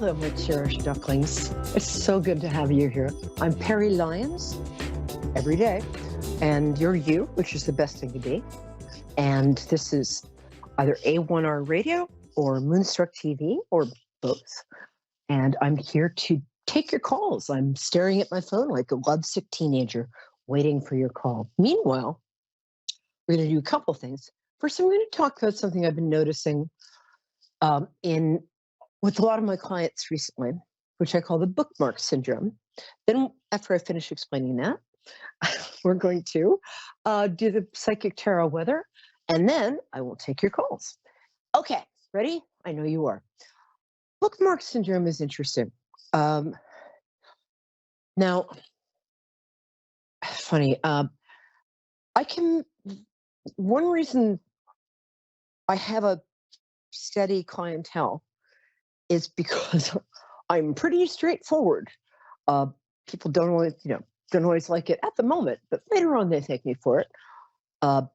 Hello, my cherished ducklings. It's so good to have you here. I'm Peri Lyons, every day, and you're you, which is the best thing to be. And this is either A1R Radio or Moonstruck TV or both. And I'm here to take your calls. I'm staring at my phone like a lovesick teenager, waiting for your call. Meanwhile, we're going to do a couple things. First, I'm going to talk about something I've been noticing with a lot of my clients recently, which I call the bookmark syndrome. Then after I finish explaining that, we're going to do the psychic tarot weather, and then I will take your calls. Okay, ready? I know you are. Bookmark syndrome is interesting. Now, funny, one reason I have a steady clientele is because I'm pretty straightforward. People don't always like it at the moment, but later on they thank me for it. Either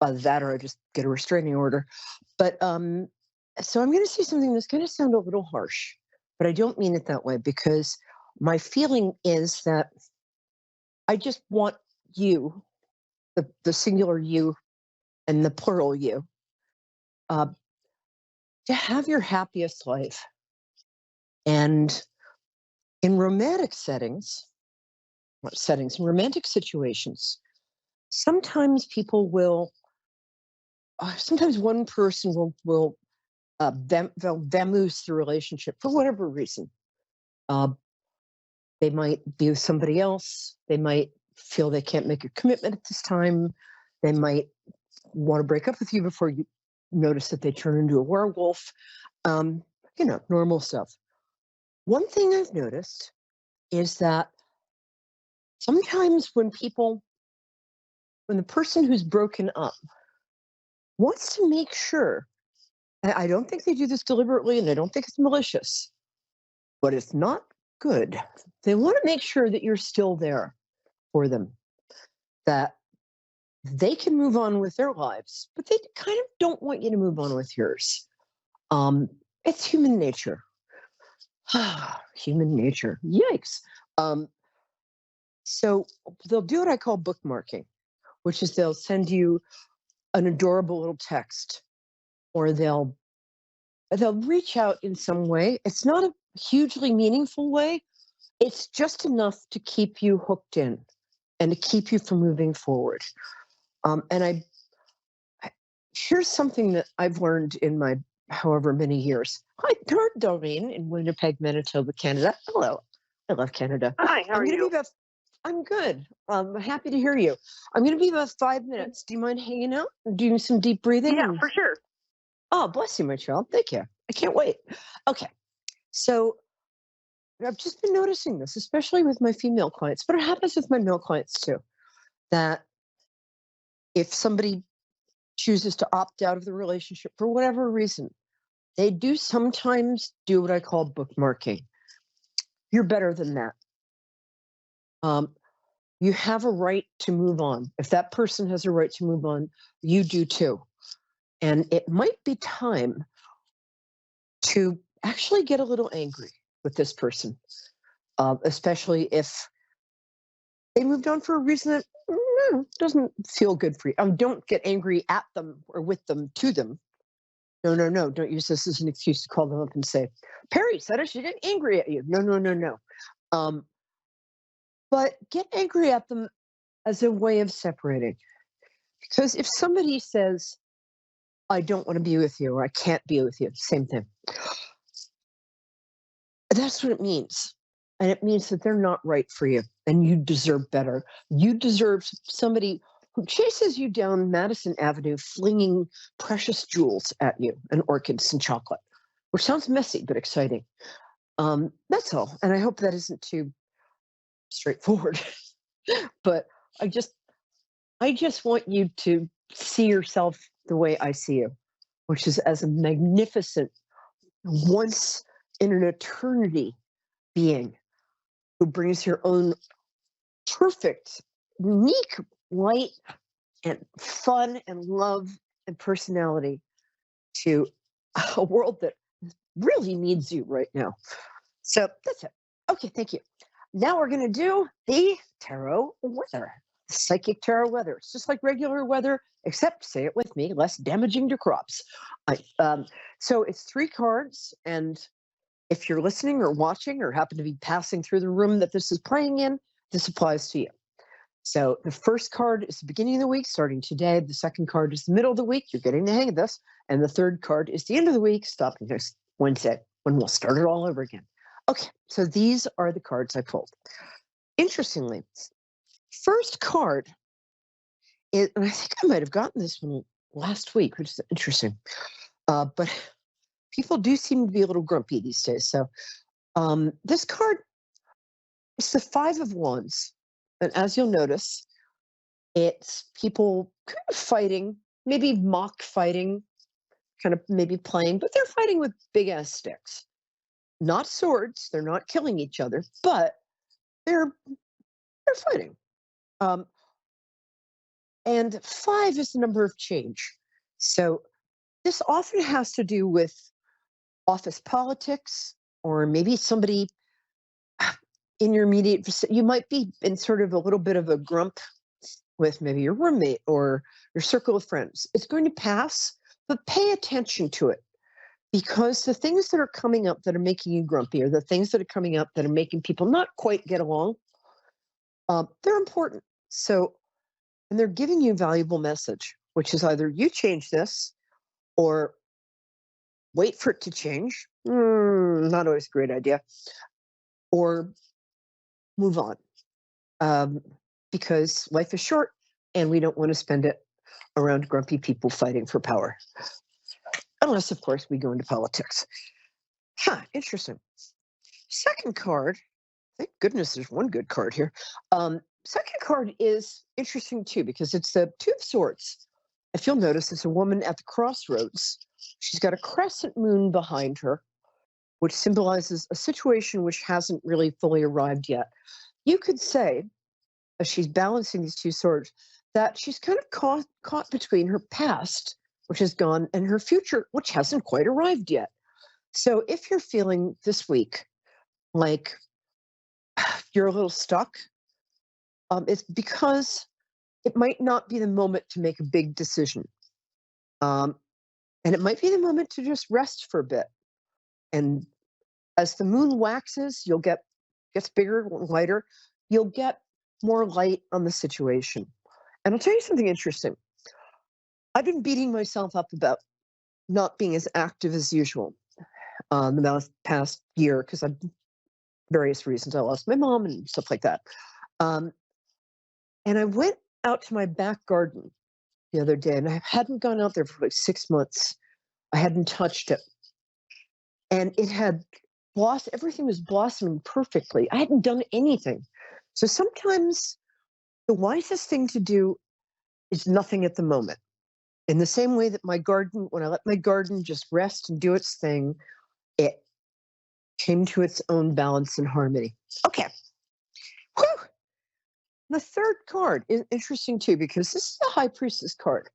that or I just get a restraining order. But so I'm going to say something that's going to sound a little harsh, but I don't mean it that way, because my feeling is that I just want you, the singular you and the plural you, to have your happiest life. And in romantic in romantic situations, sometimes one person will vamoose the relationship for whatever reason. They might be with somebody else. They might feel they can't make a commitment at this time. They might want to break up with you before you notice that they turn into a werewolf. Normal stuff. One thing I've noticed is that sometimes when the person who's broken up wants to make sure, I don't think they do this deliberately and I don't think it's malicious, but it's not good. They want to make sure that you're still there for them, that they can move on with their lives, but they kind of don't want you to move on with yours. It's human nature. Human nature. Yikes. So they'll do what I call bookmarking, which is they'll send you an adorable little text, or they'll reach out in some way. It's not a hugely meaningful way. It's just enough to keep you hooked in and to keep you from moving forward. And here's something that I've learned in my however many years. Hi, Doreen in Winnipeg, Manitoba, Canada. Hello. I love Canada. Hi, how are you? I'm good. I'm happy to hear you. I'm going to be about 5 minutes. Do you mind hanging out and doing some deep breathing? Yeah, for sure. Oh, bless you, my child. Thank you. I can't wait. Okay. So I've just been noticing this, especially with my female clients, but it happens with my male clients too, that if somebody chooses to opt out of the relationship for whatever reason, they do sometimes do what I call bookmarking. You're better than that. You have a right to move on. If that person has a right to move on, you do too. And it might be time to actually get a little angry with this person, especially if they moved on for a reason that doesn't feel good for you. Don't get angry at them or with them, to them. No. Don't use this as an excuse to call them up and say, Peri said I should get angry at you. No. But get angry at them as a way of separating. Because if somebody says, I don't want to be with you, or I can't be with you, same thing. That's what it means. And it means that they're not right for you and you deserve better. You deserve somebody who chases you down Madison Avenue, flinging precious jewels at you and orchids and chocolate, which sounds messy, but exciting. That's all. And I hope that isn't too straightforward, but I just want you to see yourself the way I see you, which is as a magnificent, once in an eternity being who brings your own perfect, unique light and fun and love and personality to a world that really needs you right now. So that's it. Okay, thank you. Now we're going to do the tarot weather, the psychic tarot weather. It's just like regular weather, except, say it with me, less damaging to crops. I, so it's 3 cards, and if you're listening or watching or happen to be passing through the room that this is playing in, this applies to you. So the first card is the beginning of the week, starting today. The second card is the middle of the week. You're getting the hang of this. And the third card is the end of the week, stopping next Wednesday, when we'll start it all over again. Okay, so these are the cards I pulled. Interestingly, first card is, and I think I might have gotten this one last week, which is interesting. But people do seem to be a little grumpy these days. So this card is the 5 of Wands. And as you'll notice, it's people kind of fighting, maybe mock fighting, kind of maybe playing, but they're fighting with big ass sticks. Not swords, they're not killing each other, but they're fighting. And 5 is the number of change. So this often has to do with office politics, or maybe somebody in your immediate vicinity. You might be in sort of a little bit of a grump with maybe your roommate or your circle of friends. It's going to pass, but pay attention to it, because the things that are coming up that are making you grumpy, or the things that are coming up that are making people not quite get along, they're important. So, and they're giving you a valuable message, which is either you change this or wait for it to change. Not always a great idea. Or move on, because life is short and we don't want to spend it around grumpy people fighting for power. Unless, of course, we go into politics. Interesting. Second card, thank goodness there's one good card here. Second card is interesting too, because it's the 2 of Swords. If you'll notice, it's a woman at the crossroads. She's got a crescent moon behind her, which symbolizes a situation which hasn't really fully arrived yet. You could say, as she's balancing these 2 swords, that she's kind of caught between her past, which is gone, and her future, which hasn't quite arrived yet. So if you're feeling this week like you're a little stuck, it's because it might not be the moment to make a big decision. And it might be the moment to just rest for a bit. And as the moon waxes, gets bigger and lighter, you'll get more light on the situation. And I'll tell you something interesting. I've been beating myself up about not being as active as usual the past year, because I've various reasons. I lost my mom and stuff like that. And I went out to my back garden the other day, and I hadn't gone out there for like 6 months. I hadn't touched it. And it had blossomed, everything was blossoming perfectly. I hadn't done anything. So sometimes the wisest thing to do is nothing at the moment. In the same way that my garden, when I let my garden just rest and do its thing, it came to its own balance and harmony. Okay. Whew. The third card is interesting too, because this is a High Priestess card.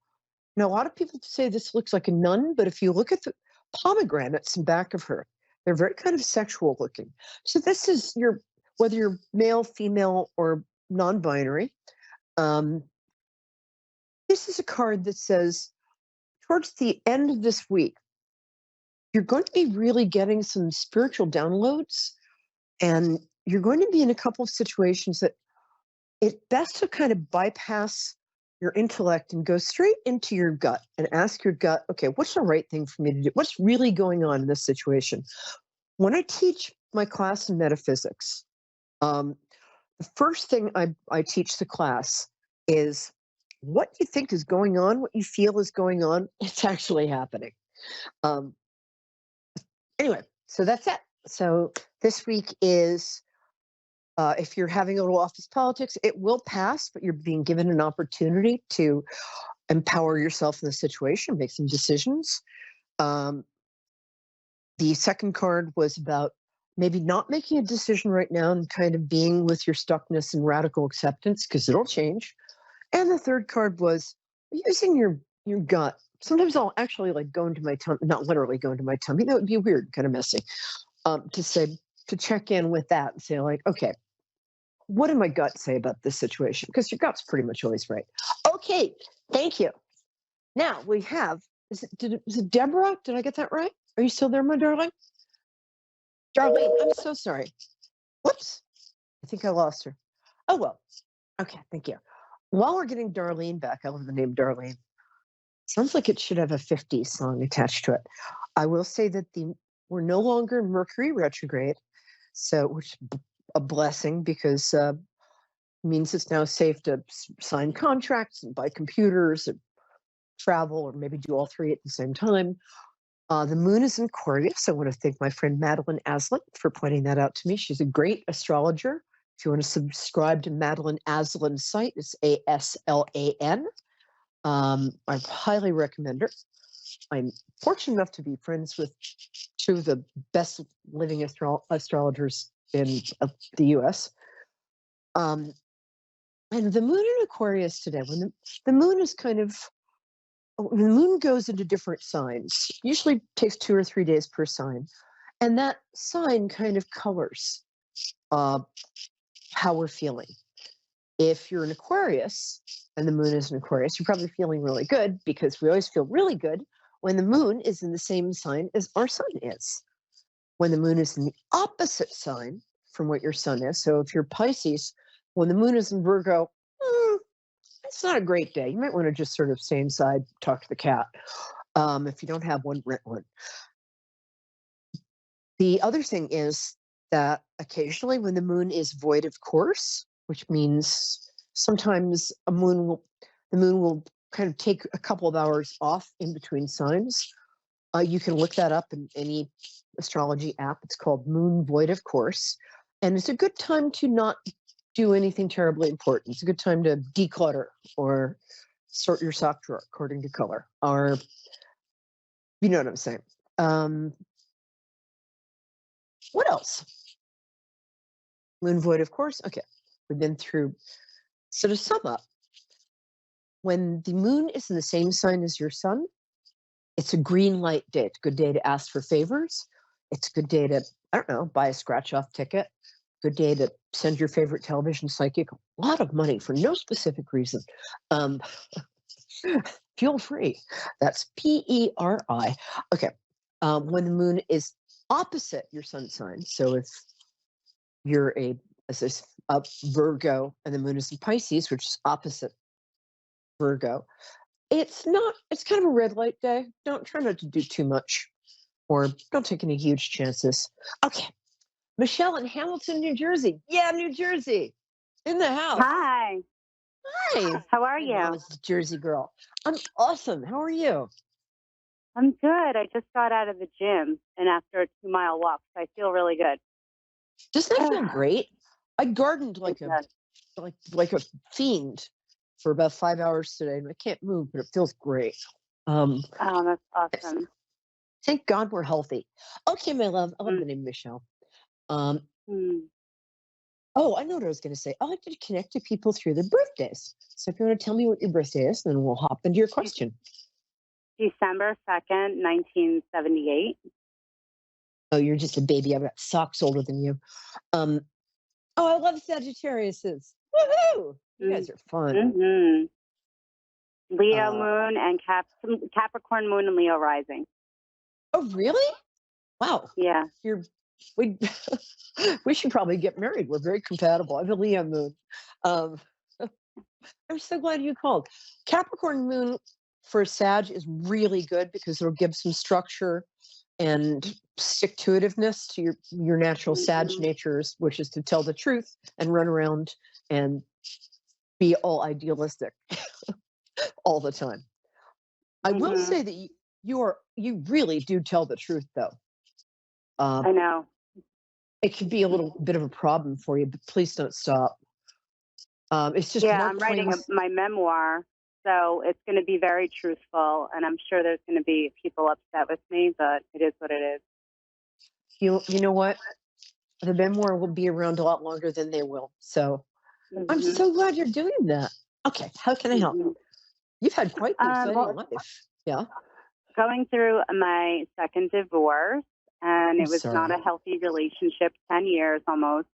Now, a lot of people say this looks like a nun, but if you look at the pomegranates in back of her, they're very kind of sexual looking. So this is whether you're male, female, or non-binary. This is a card that says, towards the end of this week, you're going to be really getting some spiritual downloads, and you're going to be in a couple of situations that it's best to kind of bypass your intellect and go straight into your gut and ask your gut, okay, what's the right thing for me to do? What's really going on in this situation? When I teach my class in metaphysics, the first thing I teach the class is what you think is going on, what you feel is going on, it's actually happening. Anyway, so that's it. So this week is, if you're having a little office politics, it will pass, but you're being given an opportunity to empower yourself in the situation, make some decisions. The second card was about maybe not making a decision right now and kind of being with your stuckness and radical acceptance, because it'll change. And the third card was using your gut sometimes I'll actually like go into my tummy, not literally go into my tummy. That would be weird, kind of messy. To check in with that and say like, okay, what did my gut say about this situation? Because your gut's pretty much always right. Okay, thank you. Now we have, is it Deborah? Did I get that right? Are you still there, my darling? Darlene, I'm so sorry. Whoops. I think I lost her. Oh, well. Okay, thank you. While we're getting Darlene back, I love the name Darlene. Sounds like it should have a 50s song attached to it. I will say that we're no longer in Mercury retrograde, so which is a blessing because means it's now safe to sign contracts and buy computers and travel, or maybe do all three at the same time. The moon is in Aquarius. I want to thank my friend Madeline Aslan for pointing that out to me. She's a great astrologer. If you want to subscribe to Madeline Aslan's site, it's ASLAN. I highly recommend her. I'm fortunate enough to be friends with two of the best living astrologers in the U.S. And the moon in Aquarius today, when the moon is when the moon goes into different signs, usually takes 2 or 3 days per sign, and that sign kind of colors how we're feeling. If you're an Aquarius and the moon is in Aquarius, you're probably feeling really good, because we always feel really good when the moon is in the same sign as our sun is. When the moon is in the opposite sign from what your sun is, so if you're Pisces, when the moon is in Virgo, it's not a great day. You might want to just sort of stay inside, talk to the cat. If you don't have one, rent one. The other thing is that occasionally when the moon is void of course, which means sometimes the moon will kind of take a couple of hours off in between signs. You can look that up in any astrology app. It's called Moon Void of Course. And it's a good time to not do anything terribly important. It's a good time to declutter or sort your sock drawer according to color, or you know what I'm saying. What else? Moon void, of course. Okay, we've been through. So to sum up, when the moon is in the same sign as your sun, it's a green light day. It's a good day to ask for favors. It's a good day to, I don't know, buy a scratch-off ticket. Good day to send your favorite television psychic a lot of money for no specific reason. Feel free. That's PERI. Okay. When the moon is opposite your sun sign, so if you're a Virgo and the moon is in Pisces, which is opposite Virgo, it's kind of a red light day. Try not to do too much, or don't take any huge chances. Okay. Michelle in Hamilton, New Jersey. Yeah, New Jersey. In the house. Hi. Hi. How are you? I was a Jersey girl. I'm awesome. How are you? I'm good. I just got out of the gym and after a 2-mile walk, so I feel really good. Doesn't that feel great? I gardened like a fiend for about 5 hours today, and I can't move, but it feels great. Oh, that's awesome. Thank God we're healthy. Okay, my love. I love the name Michelle. Oh, I know what I was going to say. I like to connect to people through their birthdays. So if you want to tell me what your birthday is, then we'll hop into your question. December 2nd, 1978. Oh, you're just a baby. I've got socks older than you. Oh, I love Sagittariuses. Woohoo! You guys are fun. Mm-hmm. Leo moon and Capricorn moon and Leo rising. Oh, really? Wow. Yeah. We should probably get married. We're very compatible. I have a Leo moon. I'm so glad you called. Capricorn moon for Sag is really good because it'll give some structure and stick-to-itiveness to your natural Sag natures, which is to tell the truth and run around and be all idealistic all the time. I will say that you really do tell the truth, though. I know. It can be a little bit of a problem for you, but please don't stop. It's just I'm writing my memoir, so it's going to be very truthful, and I'm sure there's going to be people upset with me, but it is what it is. You know what? The memoir will be around a lot longer than they will. So I'm so glad you're doing that. Okay, how can I help? You've had quite the exciting life. Yeah. Going through my second divorce, and I'm it was not sorry. a healthy relationship, 10 years almost.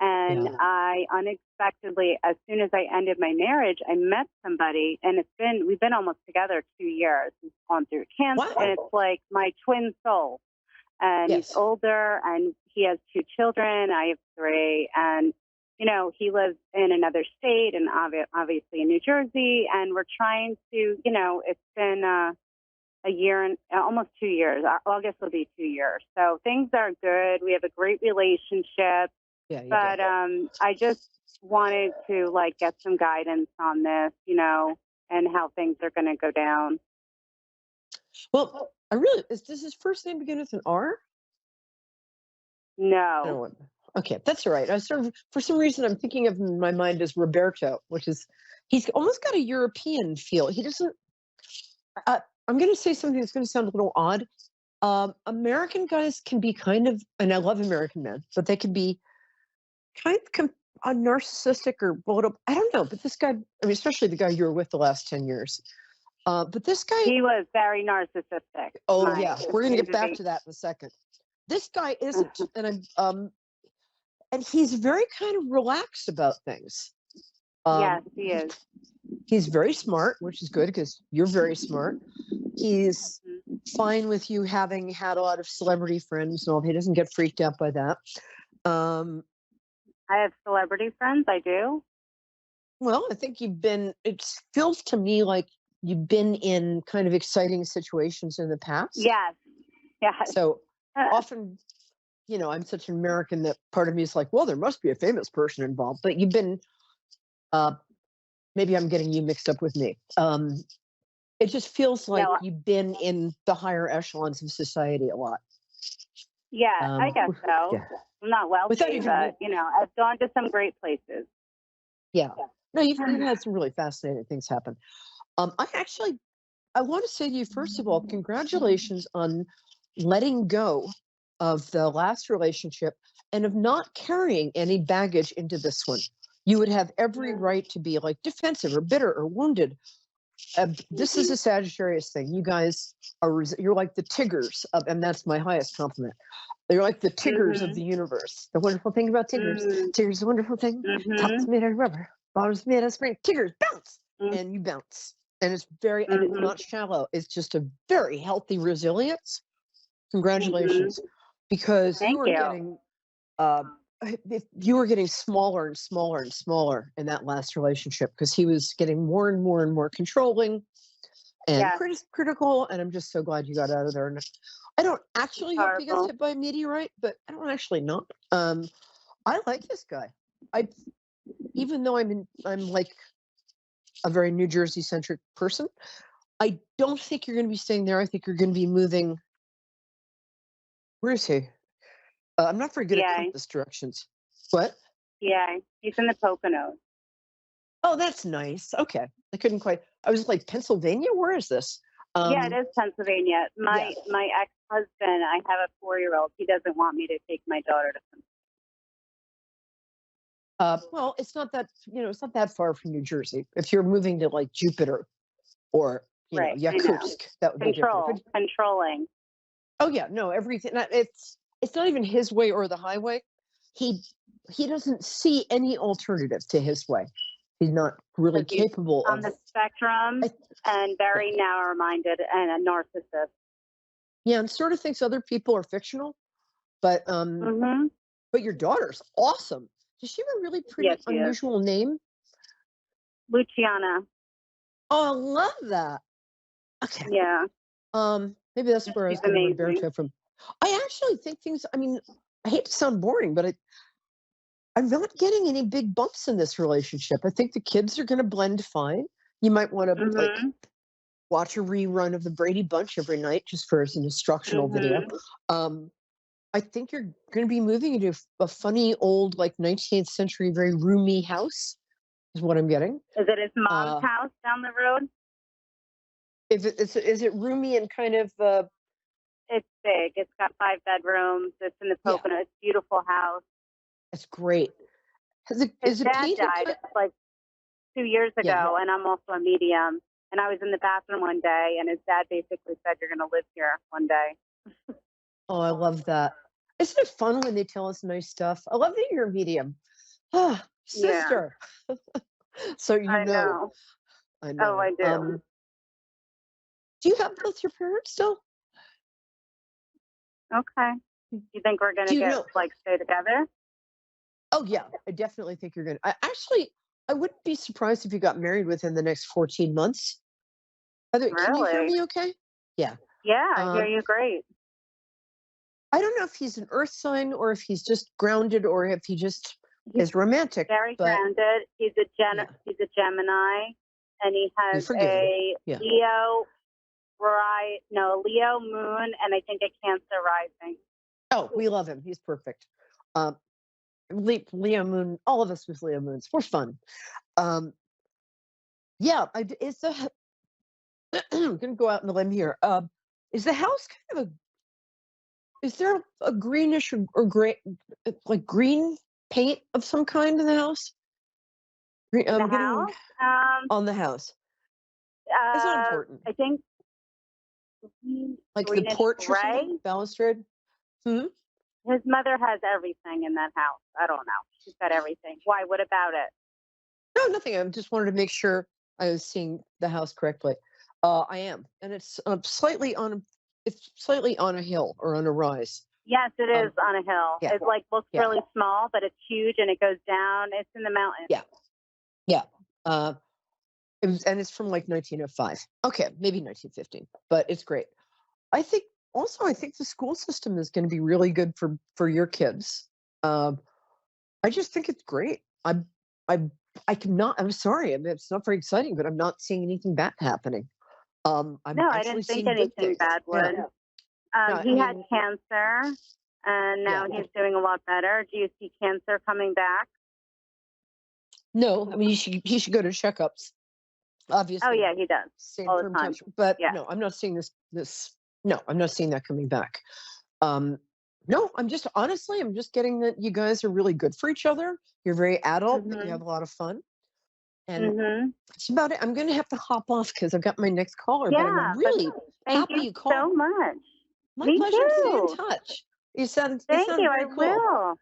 And Yeah. I unexpectedly, as soon as I ended my marriage, I met somebody, and we've been almost together 2 years. He's gone through cancer, and Wow. it's like my twin soul. And he's Yes. older, and he has 2 children. I have 3. And, he lives in another state, and obviously in New Jersey. And we're trying to, it's been a year and almost 2 years. August will be 2 years. So things are good. We have a great relationship. Yeah, you do. But I just wanted to get some guidance on this, and how things are going to go down. Well, I really does his first name begin with an R? I don't No. know what. Okay, that's all right. I sort of, for some reason, I'm thinking of him in my mind as Roberto, which is, he's almost got a European feel. He doesn't. I'm going to say something that's going to sound a little odd. American guys can be kind of, and I love American men, but they can be kind of narcissistic or a little. I don't know, but this guy, I mean, especially the guy you were with the last 10 years. But this guy, He was very narcissistic. oh yeah, we're going to get back Mike. to that in a second. This guy isn't, and he's very kind of relaxed about things. Yes, he is. He's very smart, which is good because you're very smart. He's fine with you having had a lot of celebrity friends and all. He doesn't get freaked out by that. I have celebrity friends. I do. Well, I think it feels to me like you've been in kind of exciting situations in the past. Yes. Yes. So often, I'm such an American that part of me is like, well, there must be a famous person involved, but you've been, maybe I'm getting you mixed up with me. It just feels like you've been in the higher echelons of society a lot. Yeah, I guess so. Yeah. I'm not wealthy, but I've gone to some great places. Yeah. No, you've had some really fascinating things happen. I want to say to you, first of all, congratulations on letting go of the last relationship and of not carrying any baggage into this one. You would have every right to be defensive or bitter or wounded. This is a Sagittarius thing. You guys you're like the Tiggers and that's my highest compliment. You're like the Tiggers of the universe. The wonderful thing about Tiggers. Tiggers, a wonderful thing. Top's made out of rubber. Bottom's made out of spring. Tiggers, bounce. And you bounce. And it's and it's not shallow. It's just a very healthy resilience. Congratulations. Because you were getting smaller and smaller and smaller in that last relationship because he was getting more and more and more controlling and critical. And I'm just so glad you got out of there. And I don't actually hope he gets hit by a meteorite, but I don't actually know. I like this guy. Even though I'm like a very New Jersey centric person, I don't think you're going to be staying there. I think you're going to be moving. Where is he? I'm not very good at compass directions. What? Yeah, he's in the Poconos. Oh, that's nice. Okay. I couldn't quite. I was like, Pennsylvania? Where is this? Yeah, it is Pennsylvania. My ex-husband, I have a 4-year-old. He doesn't want me to take my daughter to Pennsylvania. Well, it's not that, it's not that far from New Jersey. If you're moving to Jupiter or, Yakutsk, that would be different. Controlling. Oh yeah, no, everything. It's not even his way or the highway. He doesn't see any alternative to his way. He's not really capable on the spectrum and very narrow-minded and a narcissist. Yeah, and sort of thinks other people are fictional, but but your daughter's awesome. Does she have a really pretty unusual name? Luciana. Oh, I love that. Okay. Yeah. Maybe that's where I was getting Roberto from. I actually think things. I mean, I hate to sound boring, but I'm not getting any big bumps in this relationship. I think the kids are going to blend fine. You might want to watch a rerun of the Brady Bunch every night just for as an instructional video. I think you're going to be moving into a funny old 19th century, very roomy house. Is what I'm getting. Is it his mom's house down the road? Is it roomy and kind of? It's big. It's got 5 bedrooms. It's in the Pocono. It's a beautiful house. It's great. His dad died 2 years ago, and I'm also a medium. And I was in the bathroom one day, and his dad basically said, "You're going to live here one day." Oh, I love that. Isn't it fun when they tell us nice stuff? I love that you're a medium. Ah, Yeah, sister. So you I know, know. I Oh, know. I do. Do you have both your parents still? Okay. You think we're going Do to you get, know? like, stay together? Oh yeah, I definitely think you're gonna. I wouldn't be surprised if you got married within the next 14 months. Can you hear Really? me? Okay. Yeah. Yeah, I hear Um, you great. I don't know if he's an earth sign or if he's just grounded or if he just He's is romantic, very but grounded. yeah, He's a Gemini, and he we has forgive you. a Yeah. Leo moon, and I think a Cancer rising. Oh, we love him. He's perfect. Um, Leo Moon, all of us with Leo Moons. We're fun. Um, yeah, it's a, I'm going to go out on the limb here. Is the house kind of is there a greenish or gray, like green paint of some kind in the house? In the I'm getting house, um, on the house. It's not important. I think Like the greenish porch or gray. something, balustrade. Hmm? His mother has everything in that house. I don't know. She's got everything. Why? What about it? No, nothing. I just wanted to make sure I was seeing the house correctly. I am, and it's slightly on a hill or on a rise. Yes, it is Um, on a hill. yeah, It like looks yeah, really small, but it's huge and it goes down. It's in the mountains. yeah, yeah. Uh, and it's from like 1905. Okay, maybe 1915, but it's great. I think I think the school system is going to be really good for your kids. Um, I just think it's great. I'm I cannot. I'm sorry. I mean, it's not very exciting, but I'm not seeing anything bad happening. I'm No, I actually didn't think seeing good anything things. bad Yeah. would. No, I He had mean, cancer, and now yeah. he's doing a lot better. Do you see cancer coming back? No, I mean, he should go to checkups. Oh Obviously, yeah, he does stay in all the firm time. touch. But Yeah. no, I'm not seeing this. No, I'm not seeing that coming back. Um, no, I'm just getting that you guys are really good for each other. You're very adult and you have Mhm. a lot of fun. And Mhm. that's about it. I'm going to have to hop off because I've got my next caller, but I'm Yeah, but really thank happy you you called. so much. My Me pleasure to stay in too. touch. You Thank sound you. I very cool. will.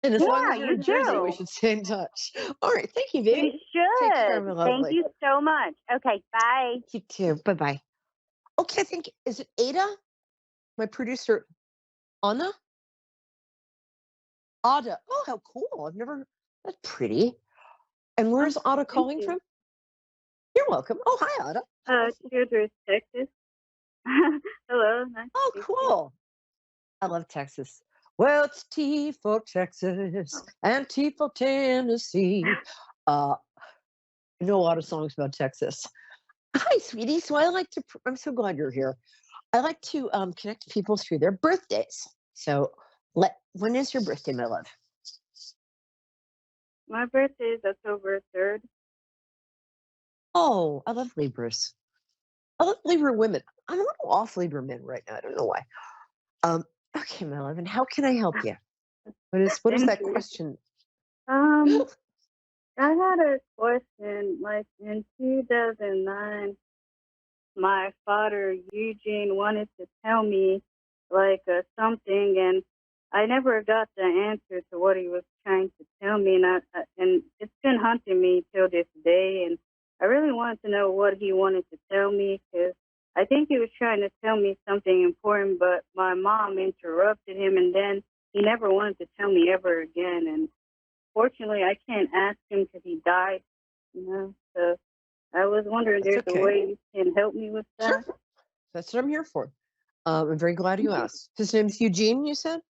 And as long Yeah, as you're you in Jersey, we too. should stay in touch. All right. Thank you, baby. We Take care, my should. Thank lovely. you so much. Okay, bye. You too. Bye bye. Okay, I think, is it Ada? My producer, Anna? Ada. Oh, how cool. That's pretty. And where's Ada Thank calling you. from? You're welcome. Oh, hi, Ada. Childress, Texas. Hello, nice Oh, to meet you. cool. I love Texas. Well, it's T for Texas and T for Tennessee. Uh, I know a lot of songs about Texas. Hi, sweetie. I'm so glad you're here. I like to connect people through their birthdays. So, when is your birthday, my love? My birthday is October 3rd. Oh, I love Libras. I love Libra women. I'm a little off Libra men right now. I don't know why. Um, okay, my love. And how can I help you? What is Thank that you. question? Um, I had a question. Like in 2009, my father Eugene wanted to tell me like something, and I never got the answer to what he was trying to tell me, and it's been haunting me till this day. And I really wanted to know what he wanted to tell me because I think he was trying to tell me something important, but my mom interrupted him, and then he never wanted to tell me ever again. And fortunately, I can't ask him because he died, you know. So I was wondering, That's there's a okay. way you can help me with Sure. that? That's what I'm here for. I'm very glad you asked. His name's Eugene, you said?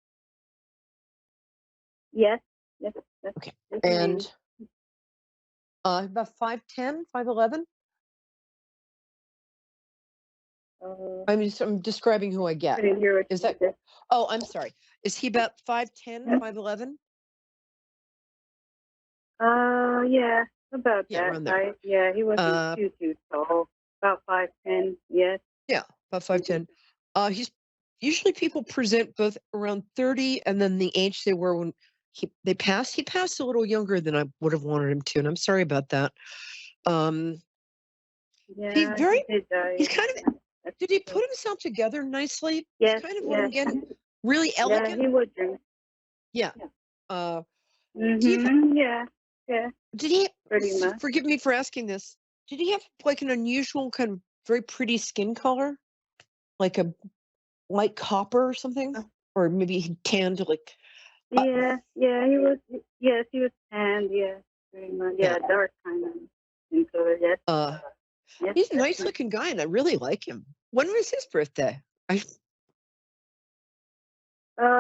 Yes, yes, that's Okay. his name. And about 5'10", 5'11"? I'm describing who I get. Couldn't hear what Is you that? said. Oh, I'm sorry. Is he about 5'10", 5'11"? Yeah, about Yeah, that around there. height. Yeah, he wasn't too tall. About 5'10". Yes. Yeah, about 5'10". He's usually people present both around 30 and then the age they were when they passed. He passed a little younger than I would have wanted him to, and I'm sorry about that. Um, Yeah, He's very, he did die. he's kind of, That's did he true. put himself together nicely? It's Yes, kind of what I'm yes. getting. Really Yeah, elegant. he would drink. Yeah. Uh, do you, Mm-hmm. Yeah, yeah, did he, pretty much. forgive me for asking this, did he have like an unusual kind of very pretty skin color? Like a light copper or something? Or maybe he tanned like, uh, Yeah, yeah, he was. Yes, he was tanned. Yeah, pretty much. yeah. Yeah, dark kind of skin color. Yes, Uh, yes, he's a nice definitely. looking guy and I really like him. When was his birthday?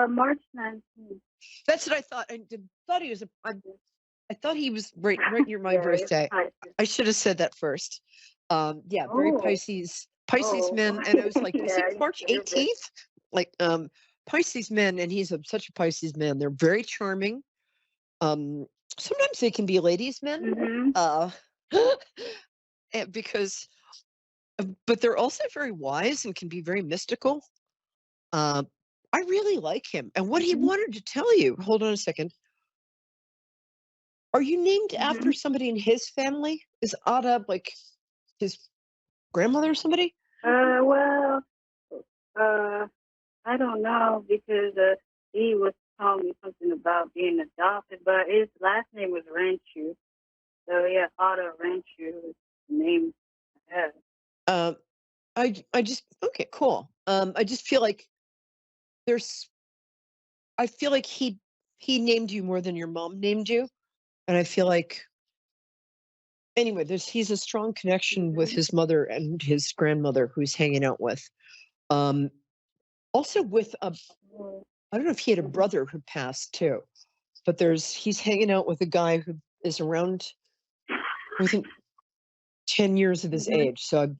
March 19th. That's what I thought. Thought he was I thought he was right near my Yeah, it's birthday. Pisces. I should have said that first. Yeah, very Oh, Pisces oh. men, and I was like, is Yeah, it March you're good. 18th? Like, Pisces men, and he's such a Pisces man. They're very charming. Um, Sometimes they can be ladies' men, Mm-hmm. uh, because, but they're also very wise and can be very mystical. Uh, I really like him, and what he Mm-hmm. wanted to tell you. Hold on a second. Are you named Mm-hmm. after somebody in his family? Is Ada like his grandmother or somebody? Well, I don't know because he was telling me something about being adopted, but his last name was Ranchu. So yeah, Otto Ranchu is the name I have. Um, I just okay, cool. I just feel like there's I feel like he named you more than your mom named you, and I feel like anyway, he's a strong connection with Mm-hmm. his mother and his grandmother who's hanging out with. Um, Also with I don't know if he had a brother who passed too, but he's hanging out with a guy who is around I think 10 years of his Mm-hmm. age. So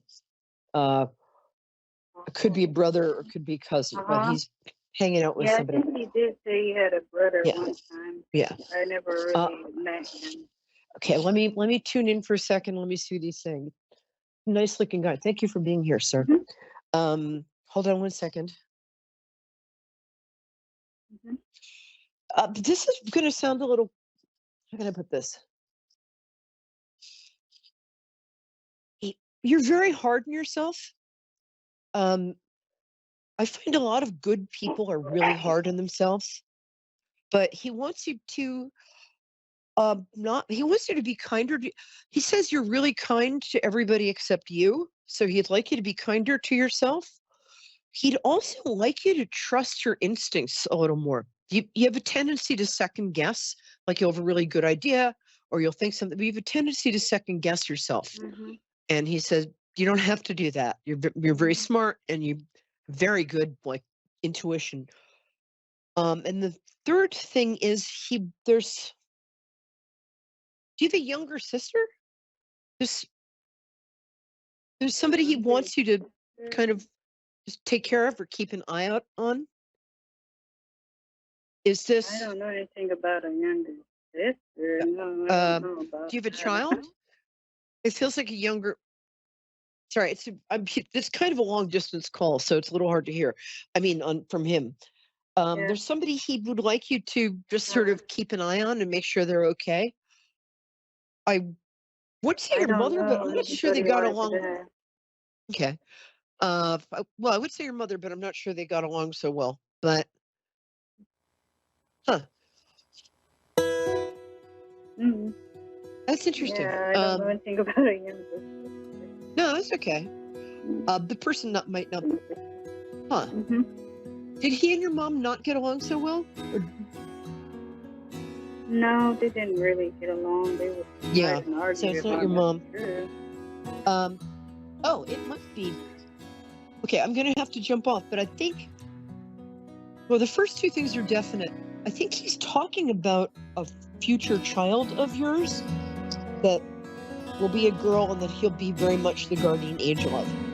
it could be a brother or it could be a cousin, but Uh-huh. he's hanging out with Yeah, I somebody. think he did say he had a brother Yeah, one time. yeah. I never Uh, really met him. okay, let me tune in for a second. Let me see what he's saying. Nice looking guy. Thank you for being here, sir. Mm-hmm. Hold on one second. Mm-hmm. This is going to sound a little. How can I put this? You're very hard on yourself. Um, I find a lot of good people are really hard on themselves, but he wants you to not. He wants you to be kinder. He says you're really kind to everybody except you, so he'd like you to be kinder to yourself. He'd also like you to trust your instincts a little more. You have a tendency to second guess, like you'll have a really good idea or you'll think something, but you have a tendency to second guess yourself. Mm-hmm. And he says, you don't have to do that. You're very smart and you very good like intuition. And the third thing is do you have a younger sister? There's there's somebody he wants you to kind of just take care of or keep an eye out on. Is I this don't know anything about a younger sister. No, I don't know about do you have a that. child? It feels like a younger. Sorry, it's kind of a long distance call, so it's a little hard to hear. I mean, from him. Yeah. There's somebody he would like you to just sort of keep an eye on and make sure they're okay. I would say I your don't mother, but I'm know not sure they anybody got like along. that. Okay. Well, I would say your mother, but I'm not sure they got along so well. But, huh, Mm-hmm. that's interesting. Yeah, I don't know anything about a younger sister. No, that's okay. The person might not. Huh? Mm-hmm. Did he and your mom not get along so well? Or, No, they didn't really get along. They would yeah. fight and argue So it's not about your mom. True. Oh, it must be. Okay, I'm gonna have to jump off, but I think. Well, the first two things are definite. I think he's talking about a future child of yours that will be a girl and that he'll be very much the guardian angel of.